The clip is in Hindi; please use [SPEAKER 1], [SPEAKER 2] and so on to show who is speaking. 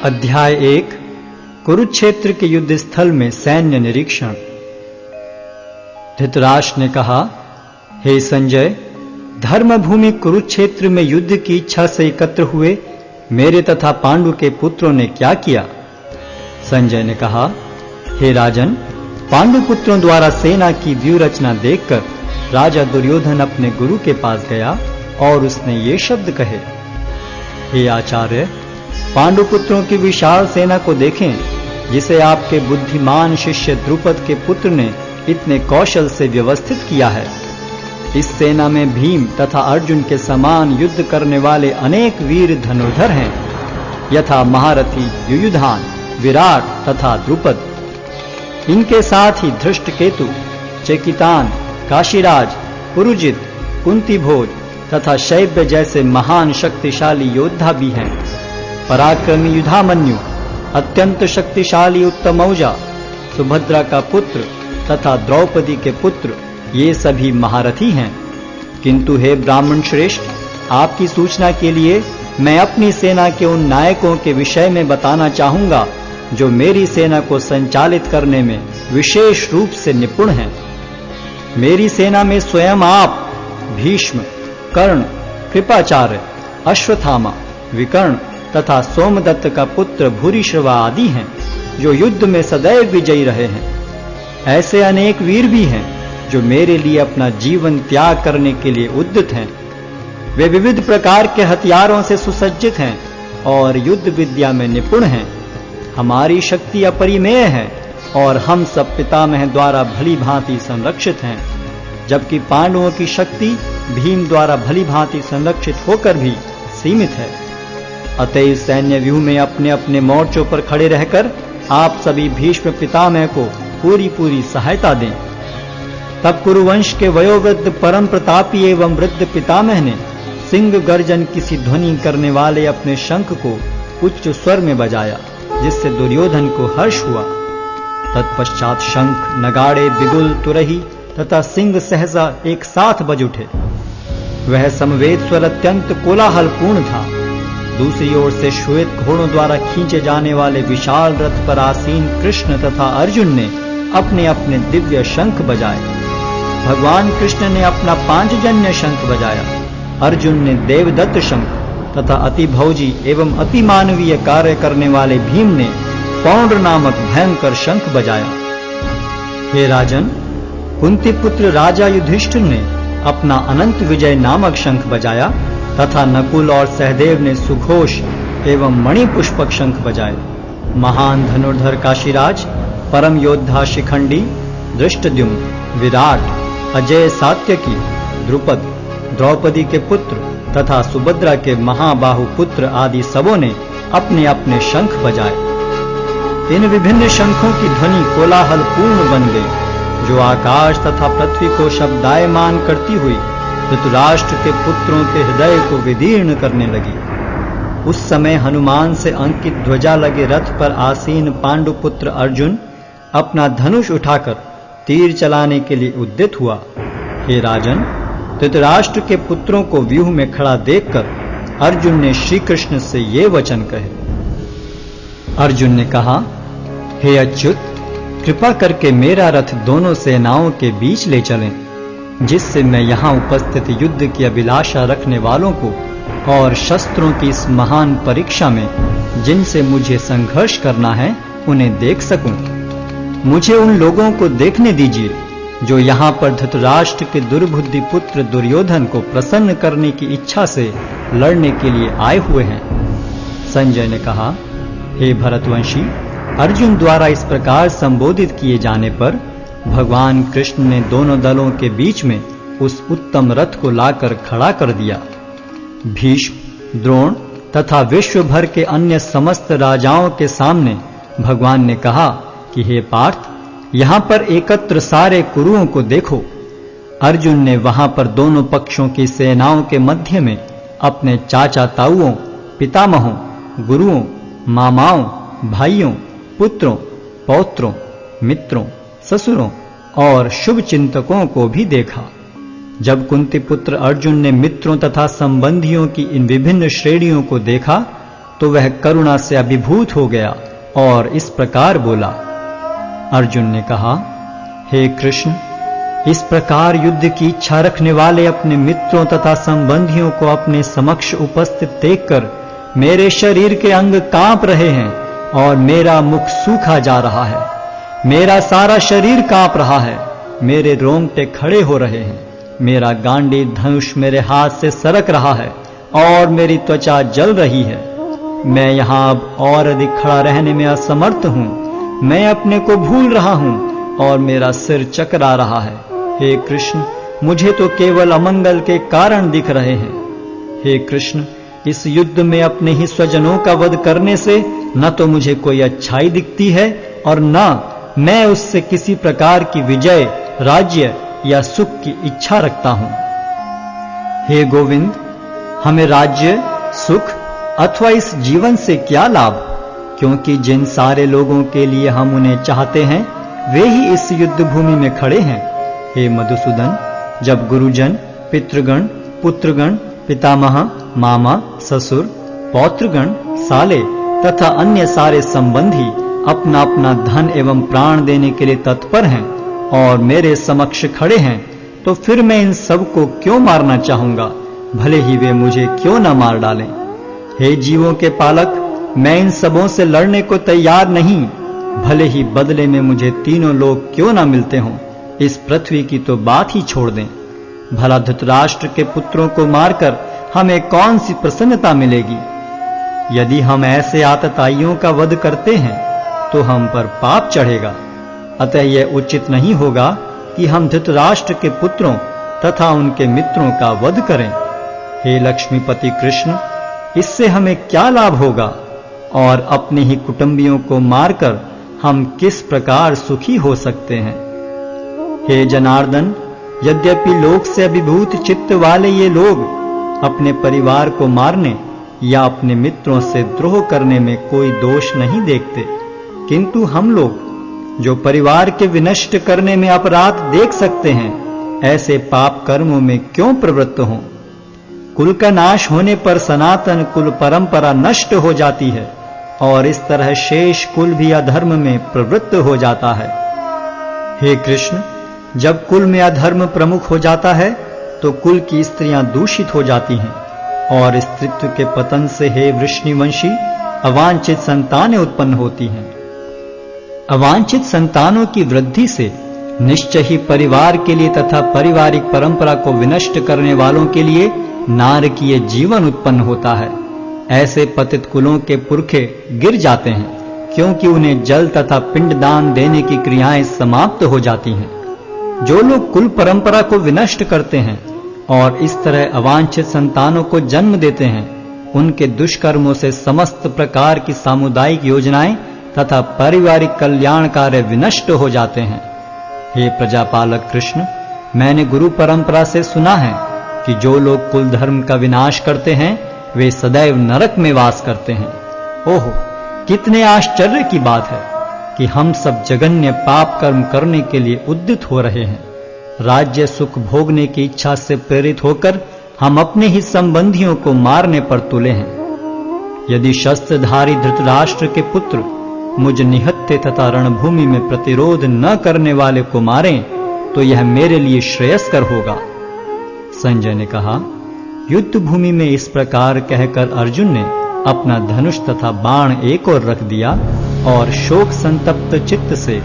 [SPEAKER 1] अध्याय 1 कुरुक्षेत्र के युद्ध स्थल में सैन्य निरीक्षण। धृतराष्ट्र ने कहा, हे संजय, धर्मभूमि कुरुक्षेत्र में युद्ध की इच्छा से एकत्र हुए मेरे तथा पांडु के पुत्रों ने क्या किया? संजय ने कहा, हे राजन, पांडु पुत्रों द्वारा सेना की व्यूह रचना देखकर राजा दुर्योधन अपने गुरु के पास गया और उसने ये शब्द कहे, हे आचार्य, पांडु पुत्रों की विशाल सेना को देखें, जिसे आपके बुद्धिमान शिष्य द्रुपद के पुत्र ने इतने कौशल से व्यवस्थित किया है। इस सेना में भीम तथा अर्जुन के समान युद्ध करने वाले अनेक वीर धनुर्धर हैं, यथा महारथी युयुधान, विराट तथा द्रुपद। इनके साथ ही धृष्टकेतु, चेकितान, काशीराज, पुरुजित, कुंतीभोज तथा शैब्य जैसे महान शक्तिशाली योद्धा भी हैं। पराक्रमी युधामन्यु, अत्यंत शक्तिशाली उत्तमौजा, सुभद्रा का पुत्र तथा द्रौपदी के पुत्र, ये सभी महारथी हैं। किंतु हे ब्राह्मण श्रेष्ठ, आपकी सूचना के लिए मैं अपनी सेना के उन नायकों के विषय में बताना चाहूंगा जो मेरी सेना को संचालित करने में विशेष रूप से निपुण हैं। मेरी सेना में स्वयं आप, भीष्म, कर्ण, कृपाचार्य, अश्वत्थामा, विकर्ण तथा सोमदत्त का पुत्र भूरिश्रवा आदि हैं, जो युद्ध में सदैव विजयी रहे हैं। ऐसे अनेक वीर भी हैं जो मेरे लिए अपना जीवन त्याग करने के लिए उद्यत हैं। वे विविध प्रकार के हथियारों से सुसज्जित हैं और युद्ध विद्या में निपुण हैं। हमारी शक्ति अपरिमेय है और हम सब पितामह द्वारा भली भांति संरक्षित हैं, जबकि पांडवों की शक्ति भीम द्वारा भली भांति संरक्षित होकर भी सीमित है। अतएव सैन्य व्यूह में अपने अपने मोर्चों पर खड़े रहकर आप सभी भीष्म पितामह को पूरी सहायता दें। तब कुरुवंश के वयोवृद्ध परम प्रतापी एवं वृद्ध पितामह ने सिंह गर्जन किसी ध्वनि करने वाले अपने शंख को उच्च स्वर में बजाया, जिससे दुर्योधन को हर्ष हुआ। तत्पश्चात शंख, नगाड़े, बिगुल, तुरही तथा सिंह सहसा एक साथ बज उठे। वह समवेत स्वर अत्यंत कोलाहलपूर्ण था। दूसरी ओर से श्वेत घोड़ों द्वारा खींचे जाने वाले विशाल रथ पर आसीन कृष्ण तथा अर्जुन ने अपने अपने दिव्य शंख बजाए। भगवान कृष्ण ने अपना पांचजन्य शंख बजाया, अर्जुन ने देवदत्त शंख तथा अति भौजी एवं अति मानवीय कार्य करने वाले भीम ने पौंड्र नामक भयंकर शंख बजाया। हे राजन, कुंती पुत्र राजा युधिष्ठिर ने अपना अनंत विजय नामक शंख बजाया तथा नकुल और सहदेव ने सुघोष एवं मणिपुष्पक शंख बजाए। महान धनुर्धर काशीराज, परम योद्धा शिखंडी, धृष्टद्युम्न, विराट, अजय सात्यकी, द्रुपद, द्रौपदी के पुत्र तथा सुभद्रा के महाबाहु पुत्र आदि सबों ने अपने अपने शंख बजाए। इन विभिन्न शंखों की ध्वनि कोलाहल पूर्ण बन गई, जो आकाश तथा पृथ्वी को शब्दायमान करती हुई धृतराष्ट्र के पुत्रों के हृदय को विदीर्ण करने लगी। उस समय हनुमान से अंकित ध्वजा लगे रथ पर आसीन पांडुपुत्र अर्जुन अपना धनुष उठाकर तीर चलाने के लिए उद्यत हुआ। हे राजन, धृतराष्ट्र के पुत्रों को व्यूह में खड़ा देखकर अर्जुन ने श्री कृष्ण से ये वचन कहे। अर्जुन ने कहा, हे अच्युत, कृपा करके मेरा रथ दोनों सेनाओं के बीच ले चलें, जिससे मैं यहाँ उपस्थित युद्ध की अभिलाषा रखने वालों को और शस्त्रों की इस महान परीक्षा में जिनसे मुझे संघर्ष करना है उन्हें देख सकूं। मुझे उन लोगों को देखने दीजिए जो यहाँ पर धृतराष्ट्र के दुर्बुद्धि पुत्र दुर्योधन को प्रसन्न करने की इच्छा से लड़ने के लिए आए हुए हैं। संजय ने कहा, हे भरतवंशी, अर्जुन द्वारा इस प्रकार संबोधित किए जाने पर भगवान कृष्ण ने दोनों दलों के बीच में उस उत्तम रथ को लाकर खड़ा कर दिया। भीष्म, द्रोण तथा विश्व भर के अन्य समस्त राजाओं के सामने भगवान ने कहा कि हे पार्थ, यहाँ पर एकत्र सारे कुरुओं को देखो। अर्जुन ने वहां पर दोनों पक्षों की सेनाओं के मध्य में अपने चाचा ताऊओं, पितामहों, गुरुओं, मामाओं, भाइयों, पुत्रों, पौत्रों, मित्रों, ससुरों और शुभ चिंतकों को भी देखा। जब कुंती पुत्र अर्जुन ने मित्रों तथा संबंधियों की इन विभिन्न श्रेणियों को देखा तो वह करुणा से अभिभूत हो गया और इस प्रकार बोला। अर्जुन ने कहा, हे कृष्ण, इस प्रकार युद्ध की इच्छा रखने वाले अपने मित्रों तथा संबंधियों को अपने समक्ष उपस्थित देखकर मेरे शरीर के अंग कांप रहे हैं और मेरा मुख सूखा जा रहा है। मेरा सारा शरीर कांप रहा है, मेरे रोंगटे खड़े हो रहे हैं, मेरा गांडीव धनुष मेरे हाथ से सरक रहा है और मेरी त्वचा जल रही है। मैं यहाँ अब और अधिक खड़ा रहने में असमर्थ हूँ। मैं अपने को भूल रहा हूँ और मेरा सिर चकरा रहा है। हे कृष्ण, मुझे तो केवल अमंगल के कारण दिख रहे हैं। हे कृष्ण, इस युद्ध में अपने ही स्वजनों का वध करने से न तो मुझे कोई अच्छाई दिखती है और न मैं उससे किसी प्रकार की विजय, राज्य या सुख की इच्छा रखता हूं। हे गोविंद, हमें राज्य, सुख अथवा इस जीवन से क्या लाभ, क्योंकि जिन सारे लोगों के लिए हम उन्हें चाहते हैं वे ही इस युद्ध भूमि में खड़े हैं। हे मधुसूदन, जब गुरुजन, पितृगण, पुत्रगण, पितामह, मामा, ससुर, पौत्रगण, साले तथा अन्य सारे संबंधी अपना अपना धन एवं प्राण देने के लिए तत्पर हैं और मेरे समक्ष खड़े हैं, तो फिर मैं इन सब को क्यों मारना चाहूंगा, भले ही वे मुझे क्यों न मार डालें। हे जीवों के पालक, मैं इन सबों से लड़ने को तैयार नहीं, भले ही बदले में मुझे तीनों लोग क्यों न मिलते हों। इस पृथ्वी की तो बात ही छोड़ दें। भला धृतराष्ट्र के पुत्रों को मारकर हमें कौन सी प्रसन्नता मिलेगी। यदि हम ऐसे आतताइयों का वध करते हैं तो हम पर पाप चढ़ेगा। अतः यह उचित नहीं होगा कि हम धृतराष्ट्र के पुत्रों तथा उनके मित्रों का वध करें। हे लक्ष्मीपति कृष्ण, इससे हमें क्या लाभ होगा और अपने ही कुटुंबियों को मारकर हम किस प्रकार सुखी हो सकते हैं। हे जनार्दन, यद्यपि लोक से अभिभूत चित्त वाले ये लोग अपने परिवार को मारने या अपने मित्रों से द्रोह करने में कोई दोष नहीं देखते, किंतु हम लोग जो परिवार के विनष्ट करने में अपराध देख सकते हैं, ऐसे पाप कर्मों में क्यों प्रवृत्त हों। कुल का नाश होने पर सनातन कुल परंपरा नष्ट हो जाती है और इस तरह शेष कुल भी अधर्म में प्रवृत्त हो जाता है। हे कृष्ण, जब कुल में अधर्म प्रमुख हो जाता है तो कुल की स्त्रियां दूषित हो जाती हैं और स्त्रीत्व के पतन से हे वृष्णिवंशी अवांछित संतानें उत्पन्न होती हैं। अवांछित संतानों की वृद्धि से निश्चय ही परिवार के लिए तथा पारिवारिक परंपरा को विनष्ट करने वालों के लिए नारकीय जीवन उत्पन्न होता है। ऐसे पतित कुलों के पुरखे गिर जाते हैं, क्योंकि उन्हें जल तथा पिंडदान देने की क्रियाएं समाप्त हो जाती हैं। जो लोग कुल परंपरा को विनष्ट करते हैं और इस तरह अवांछित संतानों को जन्म देते हैं, उनके दुष्कर्मों से समस्त प्रकार की सामुदायिक योजनाएं तथा पारिवारिक कल्याण कार्य विनष्ट हो जाते हैं। हे प्रजापालक कृष्ण, मैंने गुरु परंपरा से सुना है कि जो लोग कुल धर्म का विनाश करते हैं वे सदैव नरक में वास करते हैं। ओहो, कितने आश्चर्य की बात है कि हम सब जघन्य पाप कर्म करने के लिए उद्यत हो रहे हैं। राज्य सुख भोगने की इच्छा से प्रेरित होकर हम अपने ही संबंधियों को मारने पर तुले हैं। यदि शस्त्रधारी धृतराष्ट्र के पुत्र मुझ निहत्थे तथा रणभूमि में प्रतिरोध न करने वाले को मारें तो यह मेरे लिए श्रेयस्कर होगा। संजय ने कहा, युद्ध भूमि में इस प्रकार कहकर अर्जुन ने अपना धनुष तथा बाण एक ओर रख दिया और शोक संतप्त चित्त से